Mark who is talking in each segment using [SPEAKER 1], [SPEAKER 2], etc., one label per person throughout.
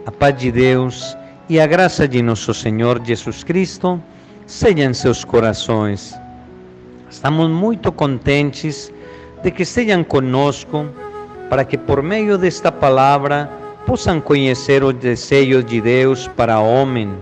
[SPEAKER 1] A paz de Deus e a graça de nosso Senhor Jesus Cristo seja em seus corações. Estamos muito contentes de que estejam conosco para que por meio desta palavra possam conhecer os desejos de Deus para o homem,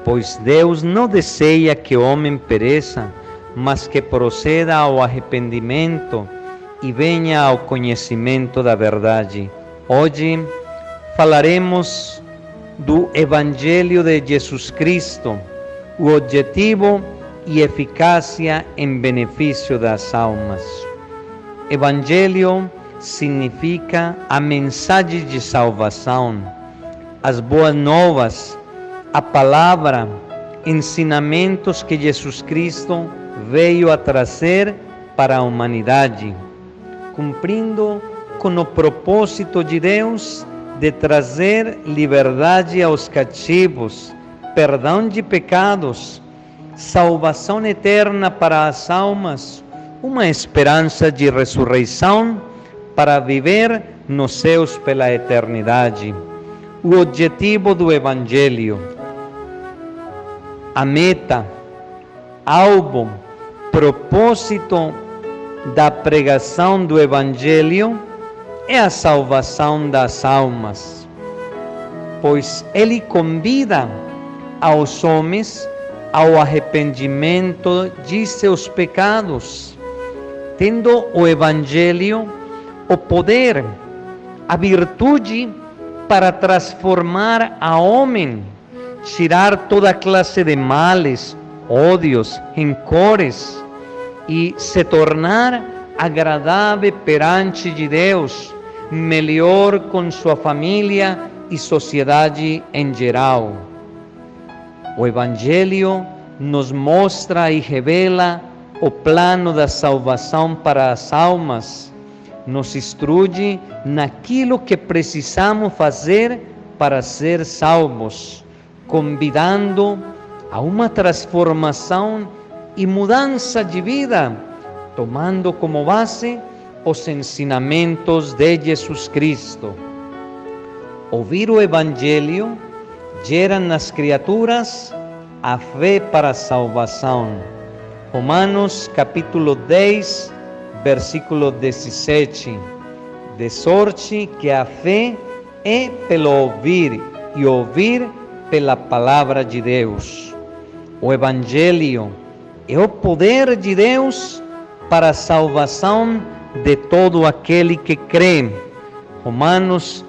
[SPEAKER 1] pois Deus não deseja que o homem pereça, mas que proceda ao arrependimento e venha ao conhecimento da verdade. Hoje falaremos do Evangelho de Jesus Cristo, o objetivo e eficácia em benefício das almas. Evangelho significa a mensagem de salvação, as boas novas, a palavra, ensinamentos que Jesus Cristo veio a trazer para a humanidade, cumprindo com o propósito de Deus de trazer liberdade aos cativos, perdão de pecados, salvação eterna para as almas, uma esperança de ressurreição para viver nos céus pela eternidade. O objetivo do Evangelho, a meta, alvo, propósito da pregação do Evangelho é a salvação das almas, pois ele convida aos homens ao arrependimento de seus pecados, tendo o Evangelho o poder, a virtude para transformar a homem, tirar toda classe de males, ódios, rancores e se tornar agradável perante de Deus, melhor com sua família e sociedade em geral. O Evangelho nos mostra e revela o plano da salvação para as almas, nos instrui naquilo que precisamos fazer para ser salvos, convidando a uma transformação e mudança de vida, tomando como base os ensinamentos de Jesus Cristo. Ouvir o Evangelho gera nas criaturas a fé para a salvação. Romanos capítulo 10, versículo 17. De sorte que a fé é pelo ouvir e ouvir pela palavra de Deus. O Evangelho é o poder de Deus para a salvação de todo aquele que crê. Romanos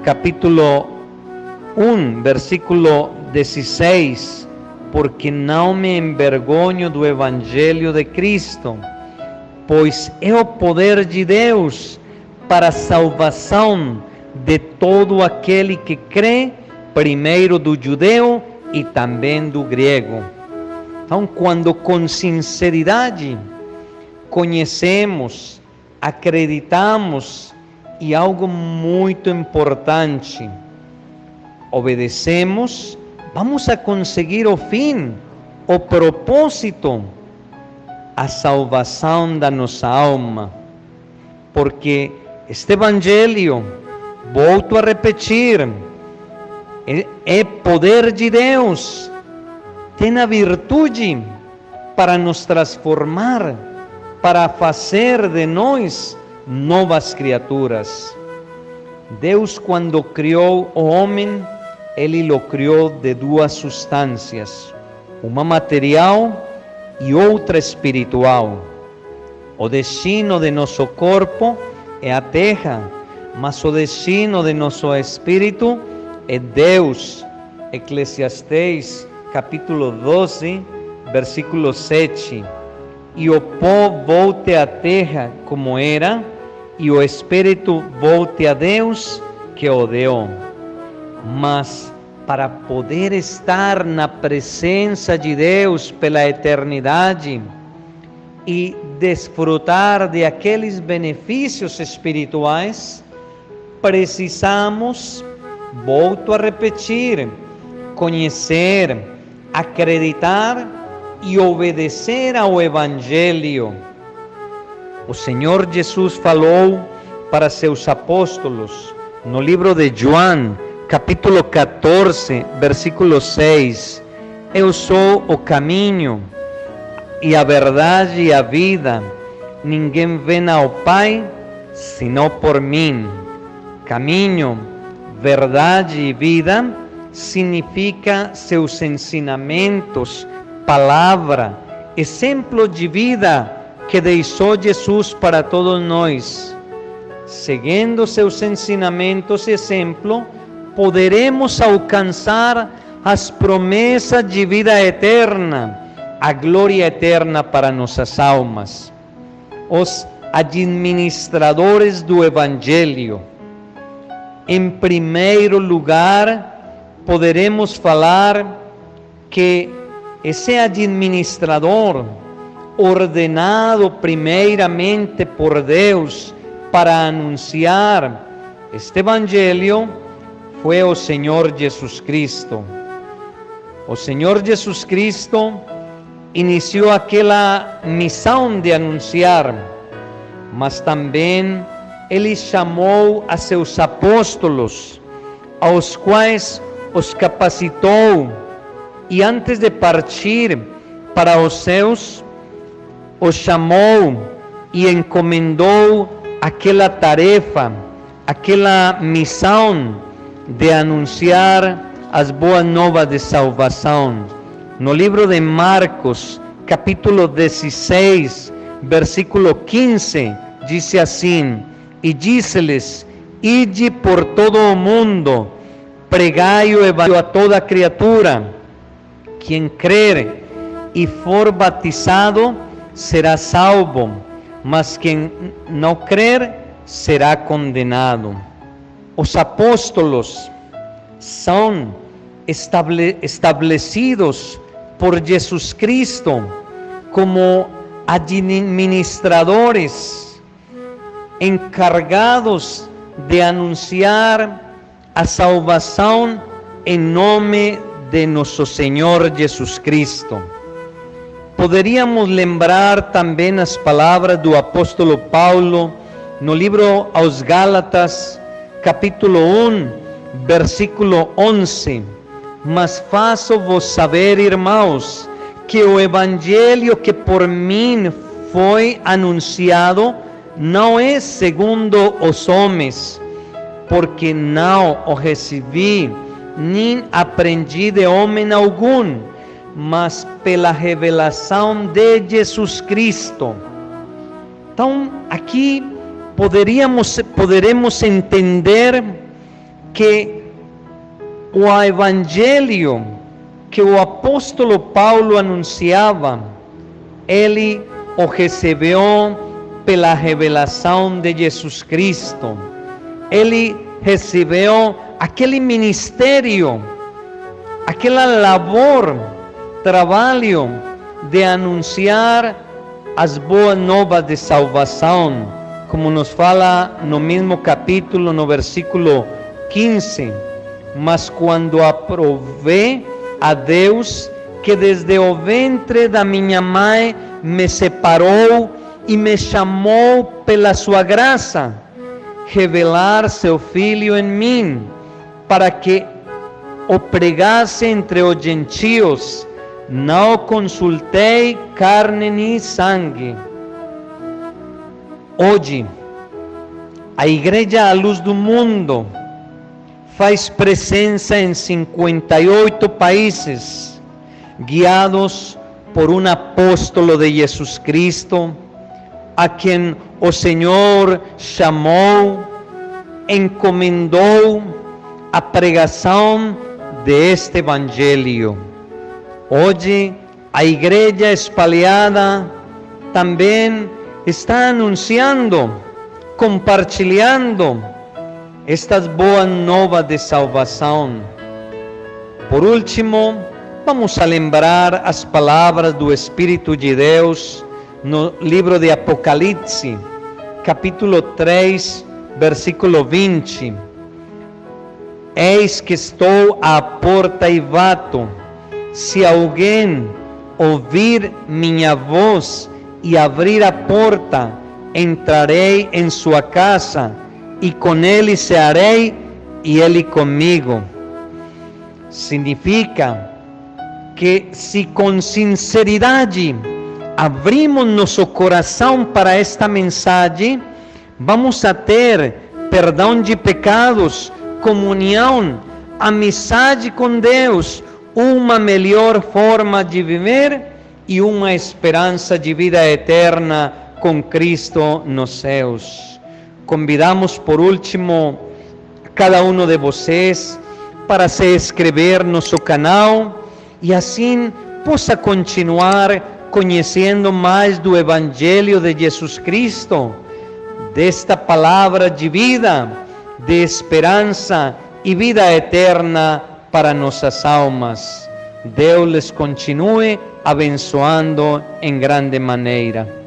[SPEAKER 1] capítulo 1, versículo 16. Porque não me envergonho do Evangelho de Cristo, pois é o poder de Deus para a salvação de todo aquele que crê, primeiro do judeu e também do grego. Então, quando com sinceridade conhecemos, acreditamos e algo muito importante, obedecemos, vamos a conseguir o fim, o propósito, a salvação da nossa alma. Porque este Evangelho, volto a repetir, é poder de Deus, tem a virtude para nos transformar, para fazer de nós novas criaturas. Deus, quando criou o homem, Ele o criou de duas substâncias, uma material e outra espiritual. O destino de nosso corpo é a terra, mas o destino de nosso espírito é Deus. Eclesiastés capítulo 12, versículo 7. E o pó volte à terra como era, e o espírito volte a Deus que o deu. Mas para poder estar na presença de Deus pela eternidade e desfrutar de aqueles benefícios espirituais, precisamos, volto a repetir, conhecer, acreditar e obedecer ao Evangelho. O Senhor Jesus falou para seus apóstolos no livro de João, capítulo 14, versículo 6. Eu sou o caminho e a verdade e a vida. Ninguém vem ao Pai senão por mim. Caminho, verdade e vida significa seus ensinamentos, palavra, exemplo de vida que deixou Jesus para todos nós. Seguindo seus ensinamentos e exemplo, poderemos alcançar as promessas de vida eterna, a glória eterna para nossas almas. Os administradores do Evangelho. Em primeiro lugar, poderemos falar que esse administrador, ordenado primeiramente por Deus para anunciar este Evangelho, foi o Senhor Jesus Cristo. O Senhor Jesus Cristo iniciou aquela missão de anunciar, mas também Ele chamou a seus apóstolos, aos quais os capacitou, e antes de partir para os céus, os chamou e encomendou aquela tarefa, aquela missão de anunciar as boas novas de salvação. No livro de Marcos, capítulo 16, versículo 15, diz assim: e disse-lhes: ide por todo o mundo, pregai o evangelho a toda criatura. Quem crer e for batizado será salvo, mas quem não crer será condenado. Os apóstolos são estabelecidos por Jesus Cristo como administradores encargados de anunciar a salvação em nome de nosso Senhor Jesus Cristo. Poderíamos lembrar também as palavras do apóstolo Paulo no livro aos Gálatas, capítulo 1, versículo 11. Mas faço-vos saber, irmãos, que o evangelho que por mim foi anunciado não é segundo os homens, porque não o recebi, nem aprendi de homem algum, mas pela revelação de Jesus Cristo. Então, aqui poderemos entender que o evangelho que o apóstolo Paulo anunciava, ele o recebeu pela revelação de Jesus Cristo. Ele recebeu aquele ministério, aquela labor, trabalho de anunciar as boas novas de salvação, como nos fala no mesmo capítulo, no versículo 15. Mas quando aprovei a Deus, que desde o ventre da minha mãe me separou e me chamou pela sua graça, revelar seu Filho em mim, para que o pregasse entre os gentios, não consultei carne nem sangue. Hoje, a Igreja à Luz do Mundo faz presença em 58 países, guiados por um apóstolo de Jesus Cristo, a quem o Senhor chamou, encomendou a pregação deste Evangelho. Hoje, a Igreja espalhada também está anunciando, compartilhando estas boas novas de salvação. Por último, vamos a lembrar as palavras do Espírito de Deus no livro de Apocalipse, capítulo 3, versículo 20. Eis que estou à porta e bato. Se alguém ouvir minha voz e abrir a porta, entrarei em sua casa e com ele cearei e Ele comigo, significa que se com sinceridade abrimos nosso coração para esta mensagem, vamos a ter perdão de pecados, comunhão, amizade com Deus, uma melhor forma de viver e uma esperança de vida eterna com Cristo nos céus. Convidamos por último cada um de vocês para se inscrever no nosso canal e assim possa continuar conhecendo mais do Evangelho de Jesus Cristo, desta palavra de vida, de esperança e vida eterna para nossas almas. Deus les continue abençoando em grande maneira.